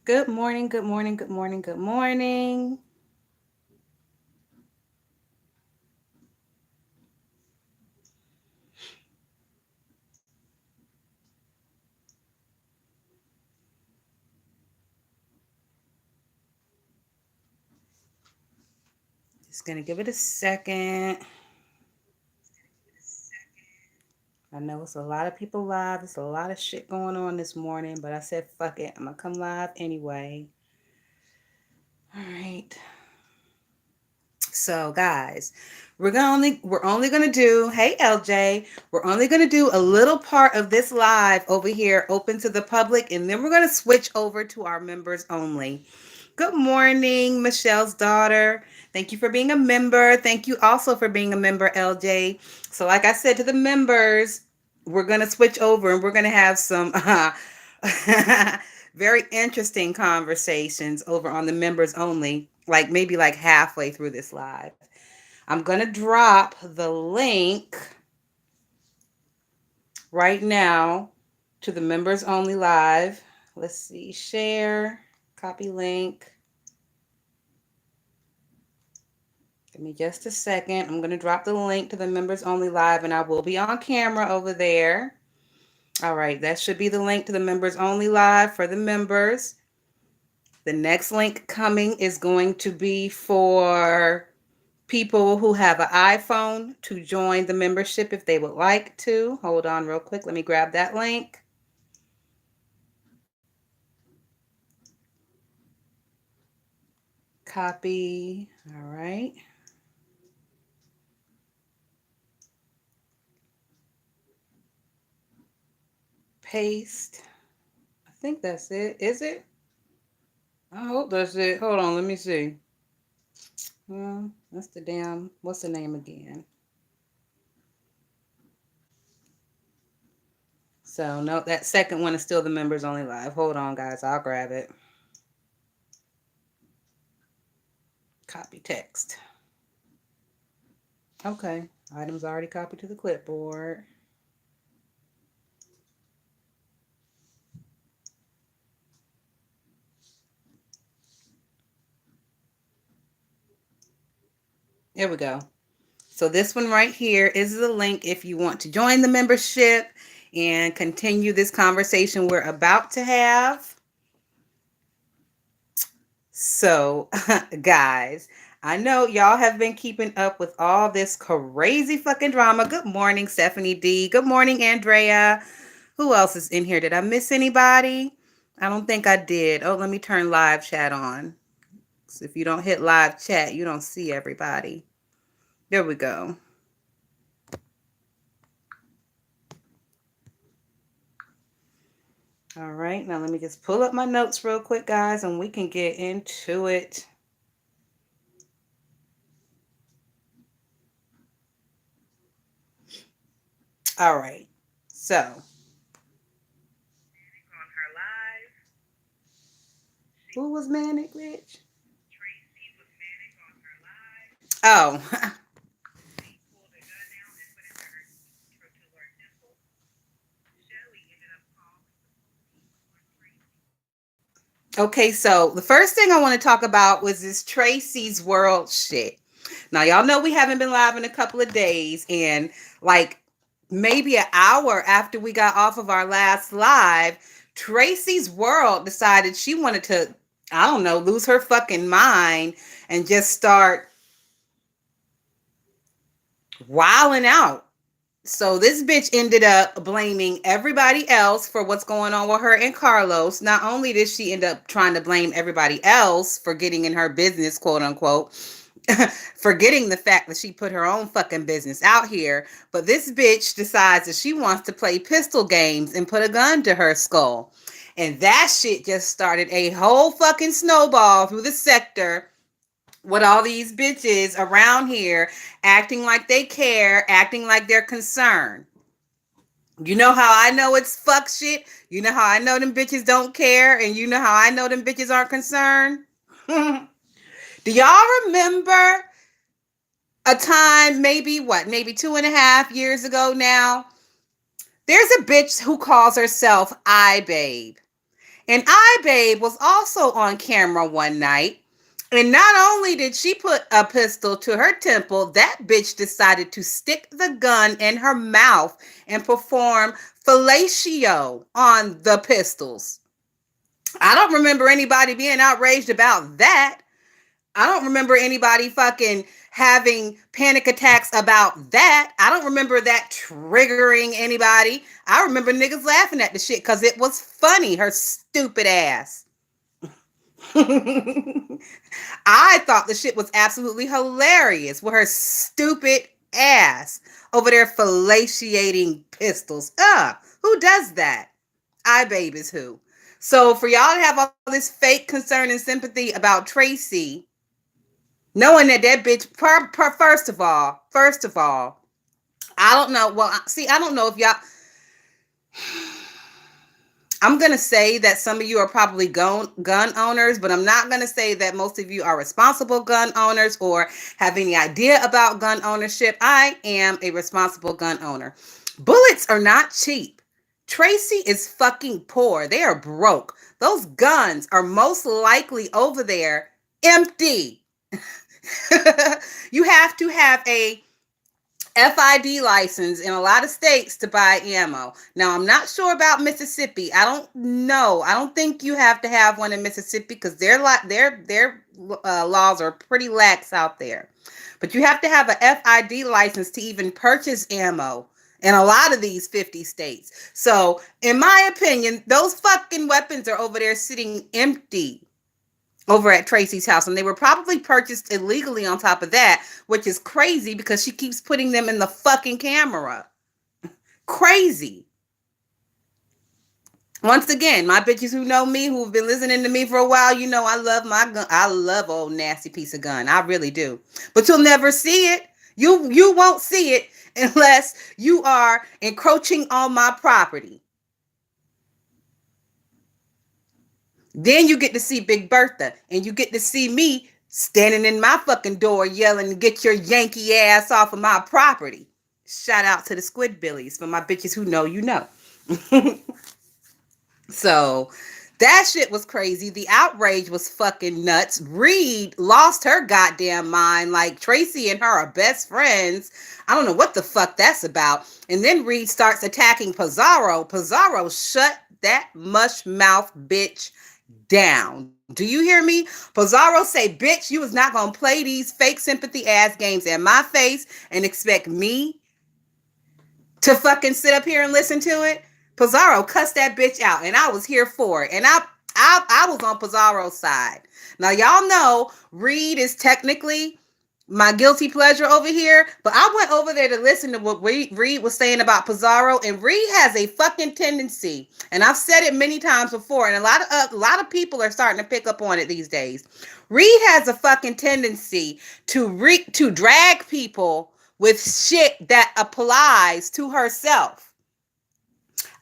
Good morning, good morning, good morning, good morning. Just gonna give it a second. I know it's a lot of people live. There's a lot of shit going on this morning, but I said fuck it. I'm gonna come live anyway. All right. So guys, we're only gonna do, hey LJ, we're only gonna do a little part of this live over here, open to the public, and then we're gonna switch over to our members only. Good morning, Michelle's daughter. Thank you for being a member. Thank you also for being a member, LJ. So, like I said to the members, we're going to switch over and we're going to have some very interesting conversations over on the members only, like maybe like halfway through this live. I'm going to drop the link right now to the members only live. Let's see, share, copy link. Give me just a second. I'm going to drop the link to the members only live and I will be on camera over there. All right, that should be the link to the members only live for the members. The next link coming is going to be for people who have an iPhone to join the membership if they would like to. Hold on real quick. Let me grab that link. Copy. All right. Paste. I think that's it. Is it? I hope that's it. Hold on. Let me see. That's the damn, what's the name again? So, no, that second one is still the members only live. Hold on, guys. I'll grab it. Copy text. Okay. Items already copied to the clipboard. There we go. So this one right here is the link if you want to join the membership and continue this conversation we're about to have. So, guys, I know y'all have been keeping up with all this crazy fucking drama. Good morning, Stephanie D. Good morning, Andrea. Who else is in here? Did I miss anybody? I don't think I did. Oh, let me turn live chat on. So if you don't hit live chat, you don't see everybody. There we go. All right, now let me just pull up my notes real quick, guys, and we can get into it. All right, so on her live, who was Manic Rich? Tracy was Manic on her live. Oh, she pulled a gun out and put it to her temple. Shelly ended up calling the police on Tracy. Okay, so the first thing I want to talk about was this Tracys World shit. Now, y'all know we haven't been live in a couple of days, and like maybe an hour after we got off of our last live, Tracys World decided she wanted to, I don't know, lose her fucking mind and just start wilding out. So this bitch ended up blaming everybody else for what's going on with her and Carlos. Not only did she end up trying to blame everybody else for getting in her business, quote unquote, forgetting the fact that she put her own fucking business out here, but this bitch decides that she wants to play pistol games and put a gun to her skull. And that shit just started a whole fucking snowball through the sector with all these bitches around here acting like they care, acting like they're concerned. You know how I know it's fuck shit? You know how I know them bitches don't care? And you know how I know them bitches aren't concerned? Do y'all remember a time, maybe 2.5 years ago now? There's a bitch who calls herself I Babe. And I Babe was also on camera one night. And not only did she put a pistol to her temple, that bitch decided to stick the gun in her mouth and perform fellatio on the pistols. I don't remember anybody being outraged about that. I don't remember anybody fucking having panic attacks about that. I don't remember that triggering anybody. I remember niggas laughing at the shit because it was funny, her stupid ass. I thought the shit was absolutely hilarious with her stupid ass over there fellatiating pistols. Who does that? I Babe is who. So for y'all to have all this fake concern and sympathy about Tracey, knowing that bitch, first of all, I don't know. Well, see, I don't know if y'all. I'm going to say that some of you are probably gun owners, but I'm not going to say that most of you are responsible gun owners or have any idea about gun ownership. I am a responsible gun owner. Bullets are not cheap. Tracey is fucking poor. They are broke. Those guns are most likely over there empty. You have to have a FID license in a lot of states to buy ammo. Now, I'm not sure about Mississippi. I don't know. I don't think you have to have one in Mississippi because their laws are pretty lax out there. But you have to have a FID license to even purchase ammo in a lot of these 50 states. So, in my opinion, those fucking weapons are over there sitting empty over at Tracey's house, and they were probably purchased illegally on top of that, which is crazy because she keeps putting them in the fucking camera. Crazy. Once again, my bitches who know me, who've been listening to me for a while, you know I love my gun. I love old nasty piece of gun. I really do. But you'll never see it. You won't see it unless you are encroaching on my property. Then you get to see Big Bertha, and you get to see me standing in my fucking door yelling, "Get your Yankee ass off of my property." Shout out to the Squidbillies for my bitches who know you know. So that shit was crazy. The outrage was fucking nuts. Reed lost her goddamn mind. Like, Tracey and her are best friends. I don't know what the fuck that's about. And then Reed starts attacking Pizarro. Pizarro, shut that mush mouth bitch down. Do you hear me? Pizarro say, "Bitch, you was not gonna play these fake sympathy ass games in my face and expect me to fucking sit up here and listen to it." Pizarro cussed that bitch out, and I was here for it. And I was on Pizarro's side. Now y'all know Reed is technically my guilty pleasure over here, but I went over there to listen to what Reed was saying about Pizarro, and Reed has a fucking tendency, and I've said it many times before, and a lot of people are starting to pick up on it these days. Reed has a fucking tendency to drag people with shit that applies to herself.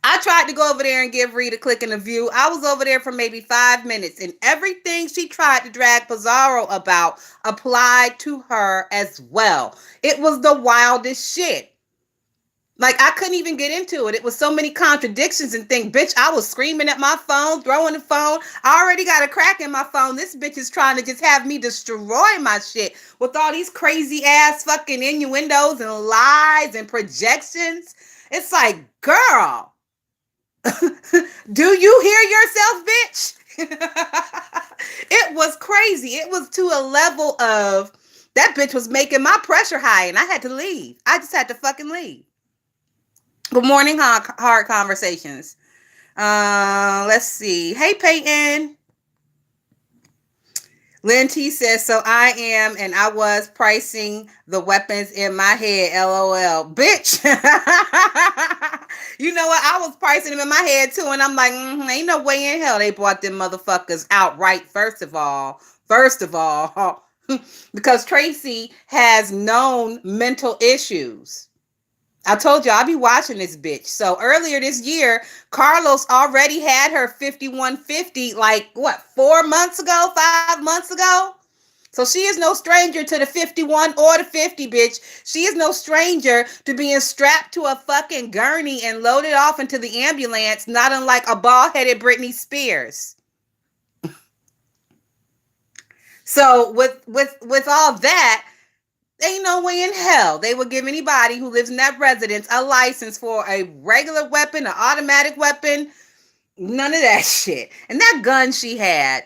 I tried to go over there and give Reed a click and a view. I was over there for maybe 5 minutes, and everything she tried to drag Pizarro about applied to her as well. It was the wildest shit. Like, I couldn't even get into it. It was so many contradictions and things. Bitch, I was screaming at my phone, throwing the phone. I already got a crack in my phone. This bitch is trying to just have me destroy my shit with all these crazy ass fucking innuendos and lies and projections. It's like, girl, do you hear yourself, bitch? It was crazy. It was to a level of that bitch was making my pressure high, and I had to leave. I just had to fucking leave. Good morning, hard conversations. Let's see. Hey, Peyton. Lynn T says, "So I am, and I was pricing the weapons in my head, LOL." Bitch. You know what? I was pricing them in my head too, and I'm like, ain't no way in hell they bought them motherfuckers outright, first of all. Because Tracey has known mental issues. I told you I'll be watching this bitch. So earlier this year, Carlos already had her 5150, like what, 4 months ago, 5 months ago? So she is no stranger to the 51 or the 50, bitch. She is no stranger to being strapped to a fucking gurney and loaded off into the ambulance, not unlike a bald-headed Britney Spears. So with all that, ain't no way in hell they would give anybody who lives in that residence a license for a regular weapon, an automatic weapon, none of that shit. And that gun she had,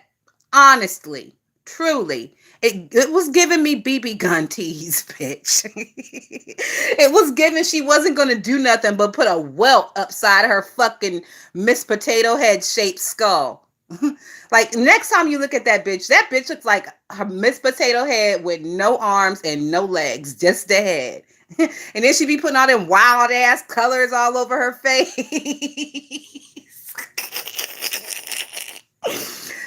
honestly, truly, it was giving me BB gun tease, bitch. It was giving she wasn't gonna do nothing but put a welt upside her fucking Miss Potato Head shaped skull. Like next time you look at that bitch looks like her Miss Potato Head with no arms and no legs, just the head. And then she be putting all them wild ass colors all over her face.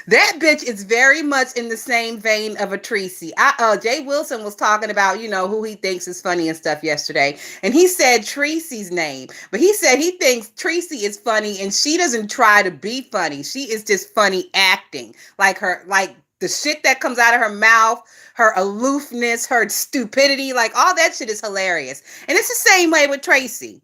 That bitch is very much in the same vein of a Tracey. Jay Wilson was talking about, who he thinks is funny and stuff yesterday. And he said Tracey's name. But he said he thinks Tracey is funny and she doesn't try to be funny. She is just funny acting. Like the shit that comes out of her mouth, her aloofness, her stupidity, like all that shit is hilarious. And it's the same way with Tracey.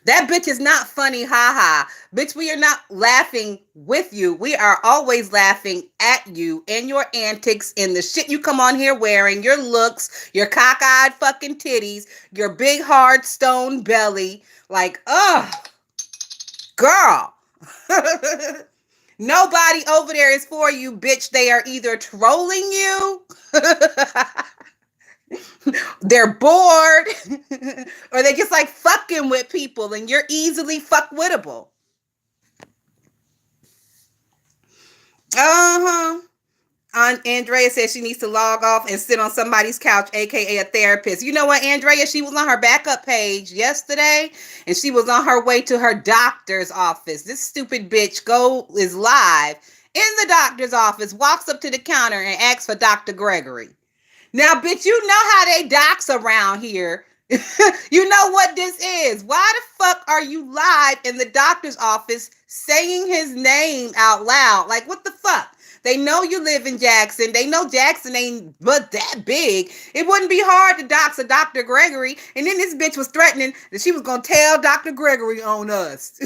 That bitch is not funny, haha. Bitch, we are not laughing with you. We are always laughing at you and your antics and the shit you come on here wearing, your looks, your cockeyed fucking titties, your big hard stone belly. Like, ugh, girl. Nobody over there is for you, bitch. They are either trolling you, they're bored, or they just like fucking with people and you're easily fuckwittable. Uh-huh. Andrea says she needs to log off and sit on somebody's couch, aka a therapist. You know what, Andrea? She was on her backup page yesterday, and she was on her way to her doctor's office. This stupid bitch is live in the doctor's office, walks up to the counter and asks for Dr. Gregory. Now, bitch, you know how they docs around here. You know what this is. Why the fuck are you live in the doctor's office saying his name out loud? Like, what the fuck? They know you live in Jackson. They know Jackson ain't but that big. It wouldn't be hard to dox a Dr. Gregory. And then this bitch was threatening that she was going to tell Dr. Gregory on us.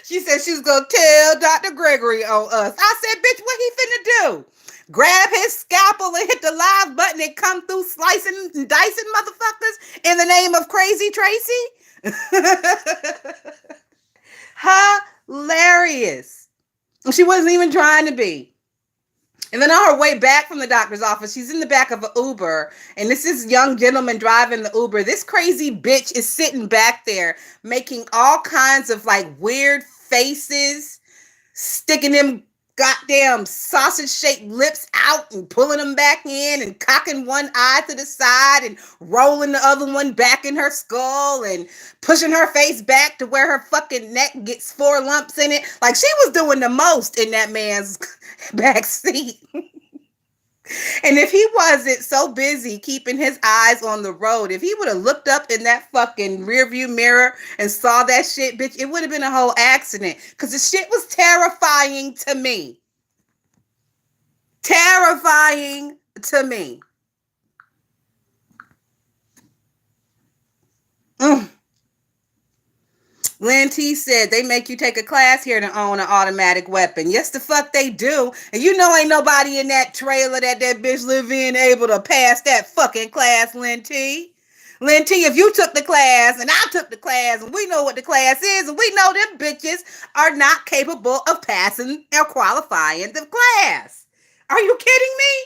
She said she was going to tell Dr. Gregory on us. I said, bitch, what he finna do? Grab his scalpel and hit the live button and come through slicing and dicing motherfuckers in the name of Crazy Tracey? Hilarious. She wasn't even trying to be. And then on her way back from the doctor's office, she's in the back of an Uber, and this is young gentleman driving the Uber. This crazy bitch is sitting back there making all kinds of like weird faces, sticking them goddamn sausage-shaped lips out and pulling them back in and cocking one eye to the side and rolling the other one back in her skull and pushing her face back to where her fucking neck gets 4 lumps in it. Like she was doing the most in that man's back seat. And if he wasn't so busy keeping his eyes on the road, if he would have looked up in that fucking rearview mirror and saw that shit, bitch, it would have been a whole accident. Because the shit was terrifying to me. Terrifying to me. Lynn T said they make you take a class here to own an automatic weapon. Yes, the fuck they do. And you know ain't nobody in that trailer that bitch live in able to pass that fucking class, Lynn T. Lynn T, if you took the class and I took the class and we know what the class is and we know them bitches are not capable of passing or qualifying the class. Are you kidding me?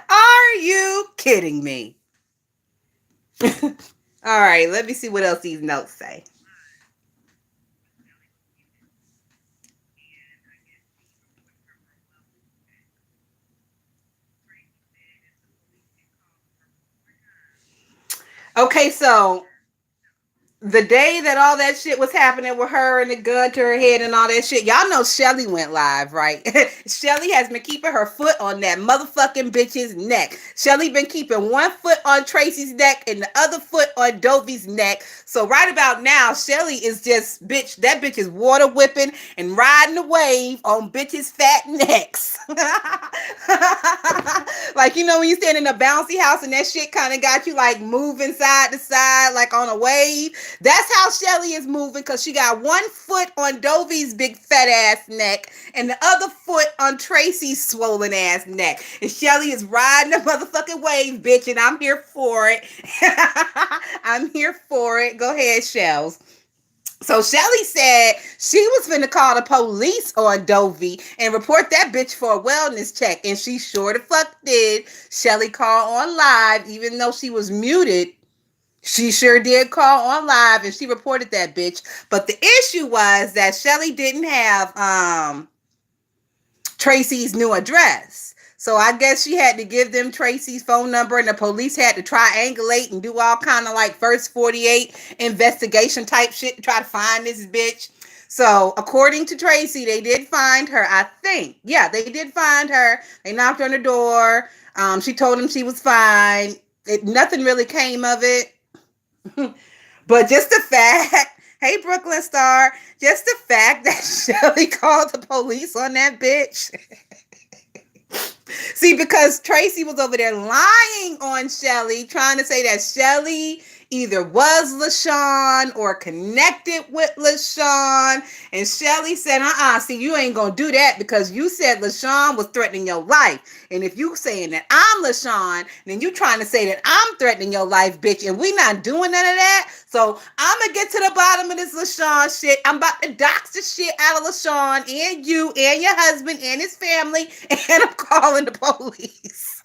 Are you kidding me? All right, let me see what else these notes say. Okay, so the day that all that shit was happening with her and the gun to her head and all that shit, y'all know Shelly went live, right? Shelly has been keeping her foot on that motherfucking bitch's neck. Shelly been keeping one foot on Tracey's neck and the other foot on Dovey's neck. So right about now, Shelly is just, bitch, that bitch is water whipping and riding the wave on bitches' fat necks. Like, you know, when you stand in a bouncy house and that shit kind of got you like moving side to side, like on a wave. That's how Shelly is moving, because she got one foot on Dovey's big fat ass neck and the other foot on Tracey's swollen ass neck. And Shelly is riding the motherfucking wave, bitch, and I'm here for it. I'm here for it. Go ahead, Shells. So Shelly said she was finna call the police on Dovey and report that bitch for a wellness check. And she sure the fuck did. Shelly called on live, even though she was muted. She sure did call on live and she reported that bitch. But the issue was that Shelly didn't have Tracey's new address. So I guess she had to give them Tracey's phone number and the police had to triangulate and do all kind of like first 48 investigation type shit to try to find this bitch. So according to Tracey, they did find her, I think. Yeah, they did find her. They knocked on the door. She told them she was fine. Nothing really came of it. But just the fact, hey Brooklyn Star, just the fact that Shelly called the police on that bitch. See, because Tracey was over there lying on Shelly, trying to say that Shelly either was LaShawn or connected with LaShawn. And Shelly said, see, you ain't gonna do that because you said LaShawn was threatening your life. And if you saying that I'm LaShawn, then you trying to say that I'm threatening your life, bitch, and we not doing none of that. So I'm gonna get to the bottom of this LaShawn shit. I'm about to dox the shit out of LaShawn and you and your husband and his family, and I'm calling the police.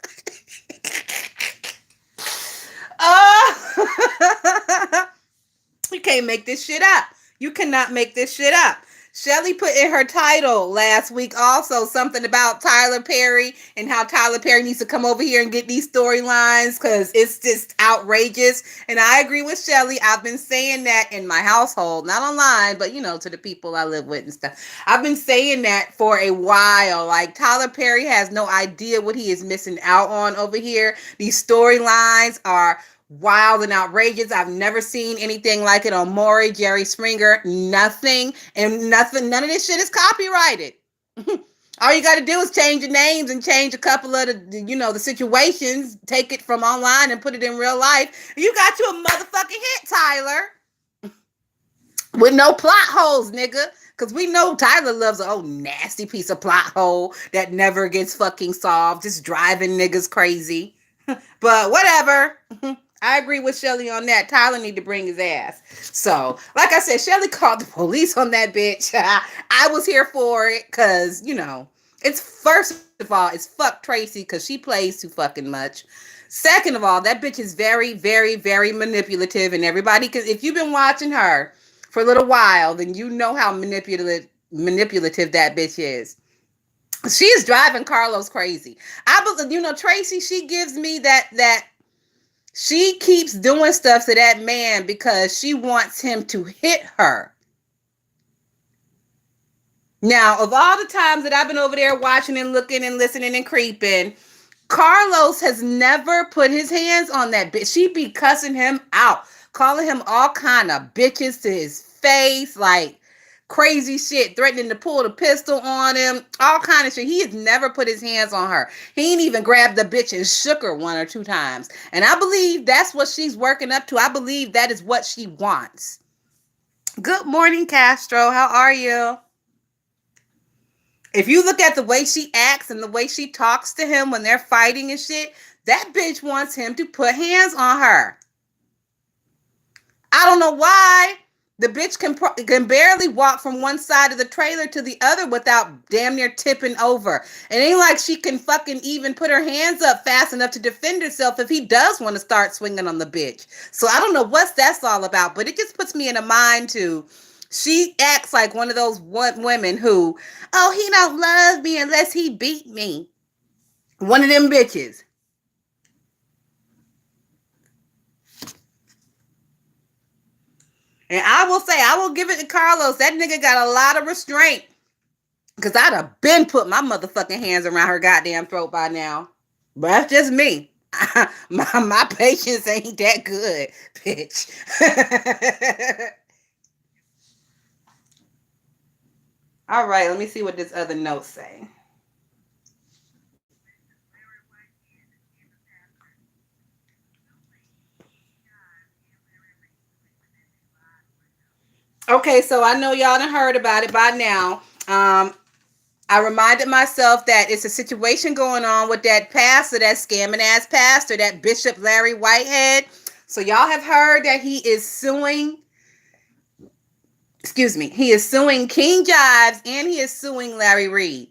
You can't make this shit up. You cannot make this shit up. Shelly put in her title last week also something about Tyler Perry and how Tyler Perry needs to come over here and get these storylines because it's just outrageous. And I agree with Shelly. I've been saying that in my household, not online, but you know, to the people I live with and stuff. I've been saying that for a while. Like Tyler Perry has no idea what he is missing out on over here. These storylines are wild and outrageous. I've never seen anything like it on Maury, Jerry Springer, nothing. And nothing, none of this shit is copyrighted. All you got to do is change the names and change a couple of the situations, take it from online and put it in real life. You got you a motherfucking hit, Tyler. With no plot holes, nigga. Because we know Tyler loves an old nasty piece of plot hole that never gets fucking solved, just driving niggas crazy. But whatever. I agree with Shelly on that. Tyler need to bring his ass. So, like I said, Shelly called the police on that bitch. I was here for it because, you know, it's first of all, it's fuck Tracey because she plays too fucking much. Second of all, that bitch is very, very, very manipulative. And everybody, because if you've been watching her for a little while, then you know how manipulative that bitch is. She is driving Carlos crazy. I believe, you know, Tracey, she gives me that she keeps doing stuff to that man because she wants him to hit her. Now, of all the times that I've been over there watching and looking and listening and creeping, Carlos has never put his hands on that bitch. She be cussing him out, calling him all kind of bitches to his face, like crazy shit, threatening to pull the pistol on him, all kind of shit. He has never put his hands on her. He ain't even grabbed the bitch and shook her one or two times. And I believe that's what she's working up to. I believe that is what she wants. Good morning, Castro. How are you? If you look at the way she acts and the way she talks to him when they're fighting and shit, that bitch wants him to put hands on her. I don't know why. The bitch can barely walk from one side of the trailer to the other without damn near tipping over. It ain't like she can fucking even put her hands up fast enough to defend herself if he does want to start swinging on the bitch. So I don't know what that's all about, but it just puts me in a mind to, she acts like one of those women who, oh, he don't love me unless he beat me. One of them bitches. And I will say, I will give it to Carlos. That nigga got a lot of restraint. Because I'd have been put my motherfucking hands around her goddamn throat by now. But that's just me. my patience ain't that good, bitch. All right, let me see what this other note say. Okay, so I know y'all done heard about it by now. I reminded myself that it's a situation going on with that pastor, that scamming ass pastor, that Bishop Larry Whitehead. So y'all have heard that he is suing, excuse me, he is suing King Jives and he is suing Larry Reed.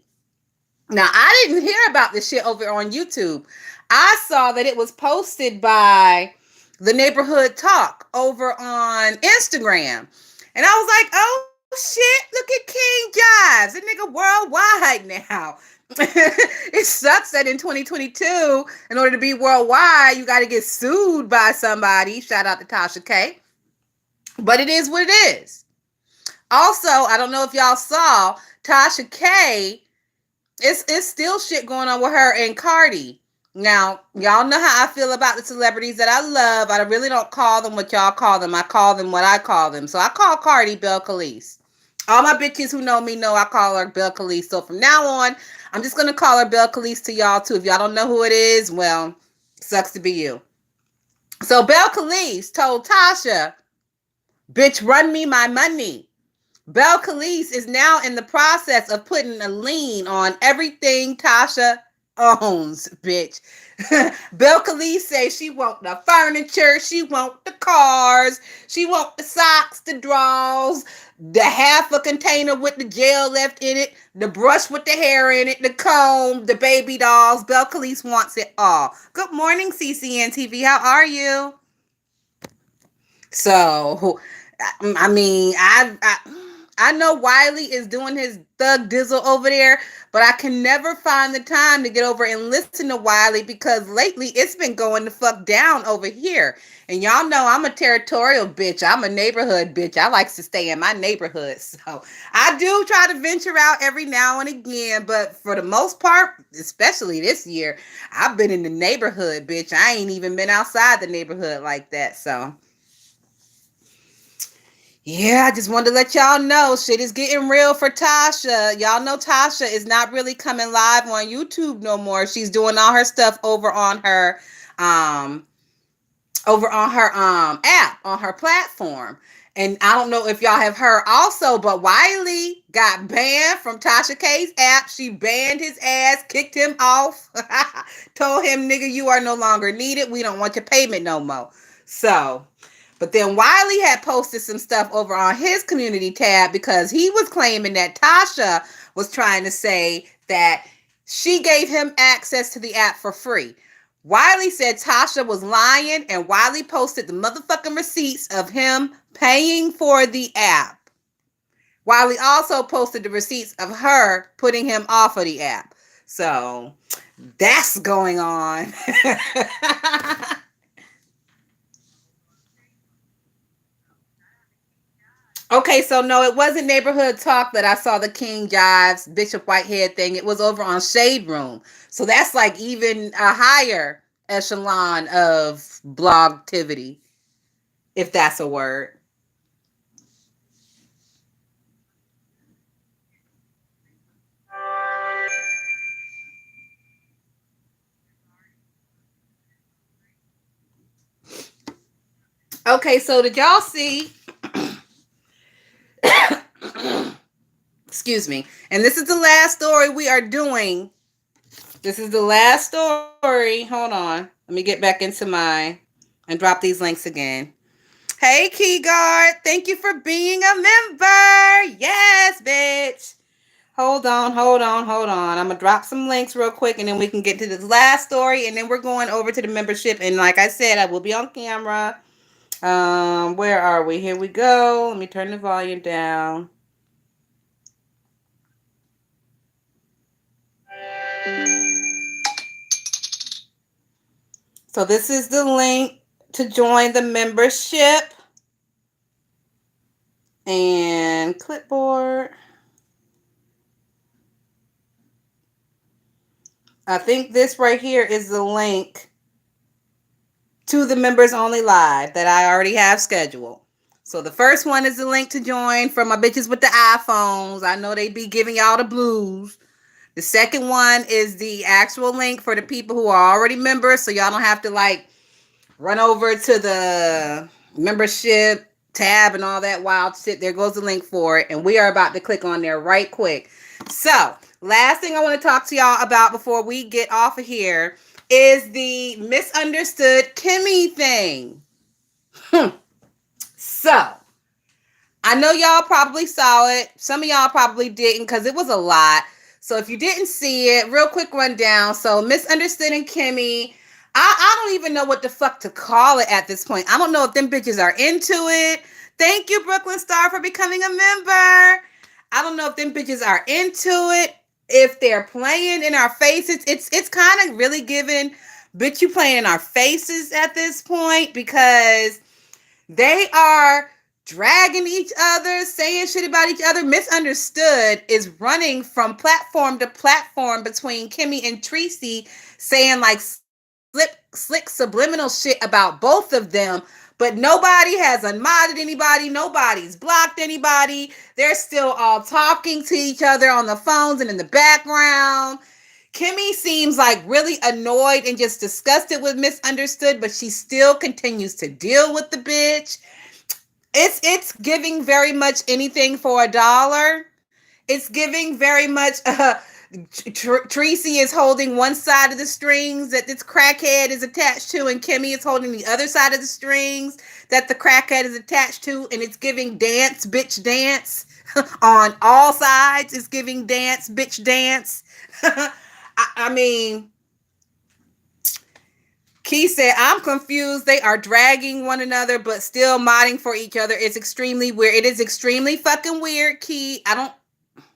Now, I didn't hear about this shit over on YouTube. I saw that it was posted by the Neighborhood Talk over on Instagram. And I was like, oh shit, look at King Jives. The nigga worldwide now. It sucks that in 2022, in order to be worldwide, you got to get sued by somebody. Shout out to Tasha K. But it is what it is. Also, I don't know if y'all saw Tasha K. It's still shit going on with her and Cardi. Now, y'all know how I feel about the celebrities that I love. I really don't call them what y'all call them. I call them what I call them. So I call Cardi Belle Khalees. All my bitches who know me know I call her Belle Khalees. So from now on, I'm just going to call her Belle Khalees to y'all too. If y'all don't know who it is, well, sucks to be you. So Belle Khalees told Tasha, bitch, run me my money. Belle Khalees is now in the process of putting a lien on everything Tasha owns, bitch. Belle Khalees says she want the furniture, she want the cars, she want the socks, the drawers, the half a container with the gel left in it, the brush with the hair in it, the comb, the baby dolls. Belle Khalees wants it all. Good morning, CCN TV. How are you? So, I know Wiley is doing his thug dizzle over there, but I can never find the time to get over and listen to Wiley because lately it's been going the fuck down over here. And y'all know I'm a territorial bitch. I'm a neighborhood bitch. I like to stay in my neighborhood. So I do try to venture out every now and again, but for the most part, especially this year, I've been in the neighborhood, bitch. I ain't even been outside the neighborhood like that. So yeah, I just wanted to let y'all know shit is getting real for Tasha. Y'all know Tasha is not really coming live on YouTube no more. She's doing all her stuff um app, on her platform. And I don't know if y'all have heard also, but Wiley got banned from Tasha K's app. She banned his ass, kicked him off, told him, nigga, you are no longer needed. We don't want your payment no more. So, but then Wiley had posted some stuff over on his community tab because he was claiming that Tasha was trying to say that she gave him access to the app for free. Wiley said Tasha was lying, and Wiley posted the motherfucking receipts of him paying for the app. Wiley also posted the receipts of her putting him off of the app. So that's going on. Okay, so no, it wasn't Neighborhood Talk that I saw the King Jives Bishop Whitehead thing. It was over on Shade Room. So that's like even a higher echelon of blog activity, if that's a word. Okay, so did y'all see? Excuse me. And this is the last story we are doing. This is the last story. Hold on. Let me get back into my and drop these links again. Hey, Keyguard. Thank you for being a member. Yes, bitch. Hold on, hold on, hold on. I'm going to drop some links real quick and then we can get to this last story and then we're going over to the membership. And like I said, I will be on camera. Where are we? Here we go. Let me turn the volume down. So this is the link to join the membership. And clipboard. I think this right here is the link to the members only live that I already have scheduled. So the first one is the link to join for my bitches with the iPhones. I know they be giving y'all the blues. The second one is the actual link for the people who are already members, so y'all don't have to like run over to the membership tab and all that wild shit. There goes the link for it, and we are about to click on there right quick. So, last thing I want to talk to y'all about before we get off of here is the misunderstood Kimmy thing. So, I know y'all probably saw it. Some of y'all probably didn't because it was a lot. So if you didn't see it, real quick rundown. So misunderstanding Kimmy. I don't even know what the fuck to call it at this point. I don't know if them bitches are into it. Thank you, Brooklyn Star, for becoming a member. I don't know if them bitches are into it. If they're playing in our faces, it's kind of really giving bitch you playing in our faces at this point because they are dragging each other, saying shit about each other. Misunderstood is running from platform to platform between Kimmy and Tracey, saying like slick subliminal shit about both of them. But nobody has unmodded anybody. Nobody's blocked anybody. They're still all talking to each other on the phones and in the background. Kimmy seems like really annoyed and just disgusted with Misunderstood, but she still continues to deal with the bitch. It's giving very much anything for $1. It's giving very much Tracey is holding one side of the strings that this crackhead is attached to, and Kimmy is holding the other side of the strings that the crackhead is attached to, and it's giving dance, bitch dance on all sides. It's giving dance, bitch dance. I mean, Key said, I'm confused. They are dragging one another, but still modding for each other. It's extremely weird. It is extremely fucking weird, Key.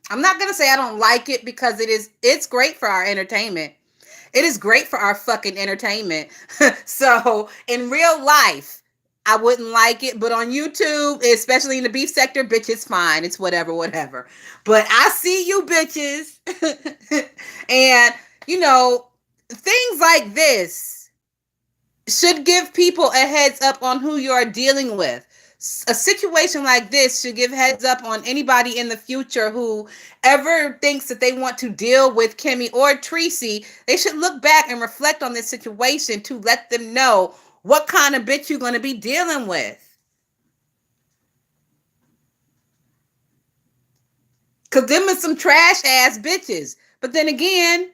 I'm not going to say I don't like it because it's great for our entertainment. It is great for our fucking entertainment. So in real life, I wouldn't like it, but on YouTube, especially in the beef sector, bitch, it's fine. It's whatever, whatever. But I see you bitches. And, you know, things like this should give people a heads up on who you are dealing with. A situation like this should give heads up on anybody in the future who ever thinks that they want to deal with Kimmy or Tracey. They should look back and reflect on this situation to let them know what kind of bitch you're going to be dealing with. Because them is some trash ass bitches. But then again,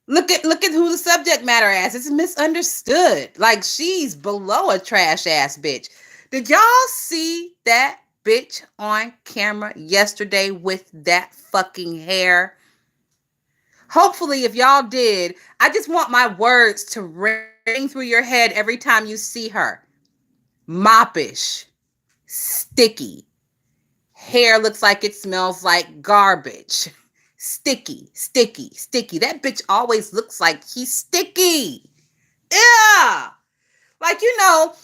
look at who the subject matter is. It's Misunderstood. Like she's below a trash ass bitch. Did y'all see that bitch on camera yesterday with that fucking hair? Hopefully, if y'all did, I just want my words to ring through your head every time you see her. Moppish, sticky, hair looks like it smells like garbage. Sticky, sticky, sticky. That bitch always looks like he's sticky. Yeah. Like, you know,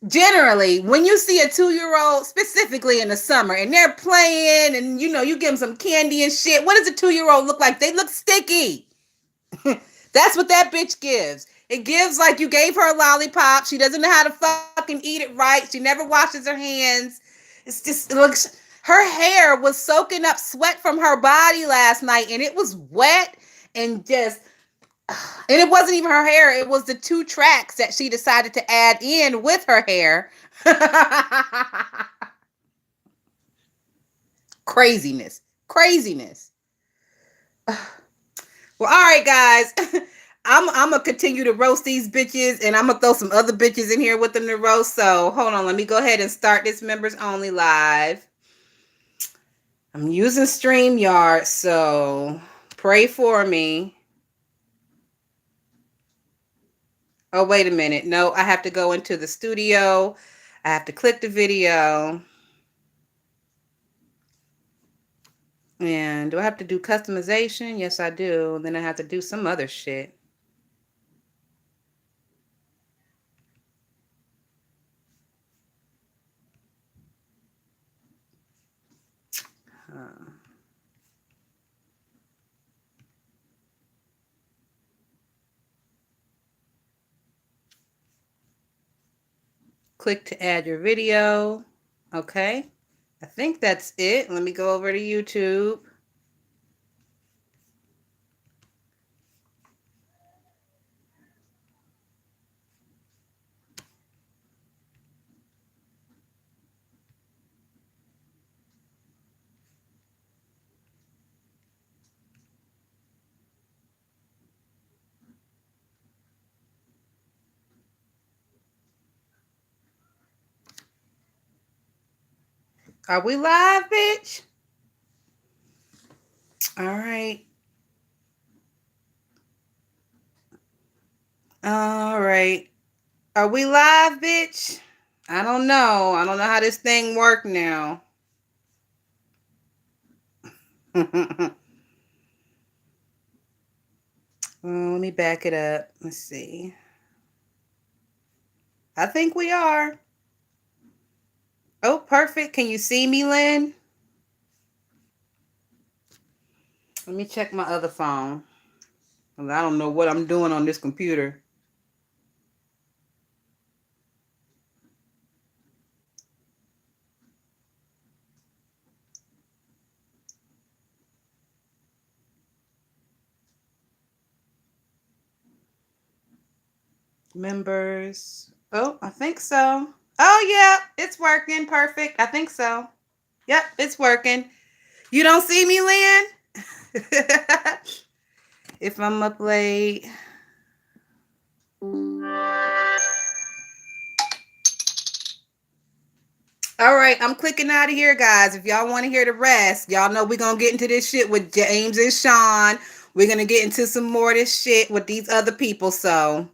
generally, when you see a 2-year-old, specifically in the summer, and they're playing and, you know, you give them some candy and shit, what does a 2-year-old look like? They look sticky. That's what that bitch gives. It gives like you gave her a lollipop. She doesn't know how to fucking eat it right. She never washes her hands. It's just, it looks, her hair was soaking up sweat from her body last night and it was wet and just, and it wasn't even her hair. It was the 2 tracks that she decided to add in with her hair. Craziness. Craziness. Well, all right, guys. I'm gonna continue to roast these bitches, and I'm gonna throw some other bitches in here with them to roast. So hold on, let me go ahead and start this members only live. I'm using StreamYard, so pray for me. Oh, wait a minute. No, I have to go into the studio. I have to click the video. And do I have to do customization? Yes, I do. And then I have to do some other shit. Uh, Click to add your video. Okay. I think that's it. Let me go over to YouTube. Are we live, bitch? All right. All right. Are we live, bitch? I don't know. I don't know how this thing work now. Let me back it up. Let's see. I think we are. Oh, perfect. Can you see me, Lynn? Let me check my other phone. I don't know what I'm doing on this computer. Members. Oh, I think so. Oh, yeah, it's working. Perfect. I think so. Yep, it's working. You don't see me, Lynn? If I'm up late. All right, I'm clicking out of here, guys. If y'all want to hear the rest, y'all know we're going to get into this shit with James and Sean. We're going to get into some more of this shit with these other people. So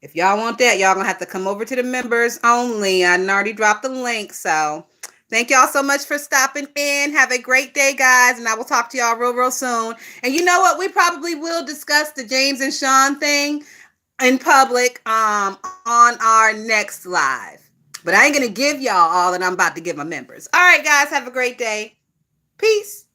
if y'all want that, y'all going to have to come over to the members only. I already dropped the link. So thank y'all so much for stopping in. Have a great day, guys. And I will talk to y'all real soon. And you know what? We probably will discuss the James and Sean thing in public on our next live. But I ain't going to give y'all all that I'm about to give my members. All right, guys, have a great day. Peace.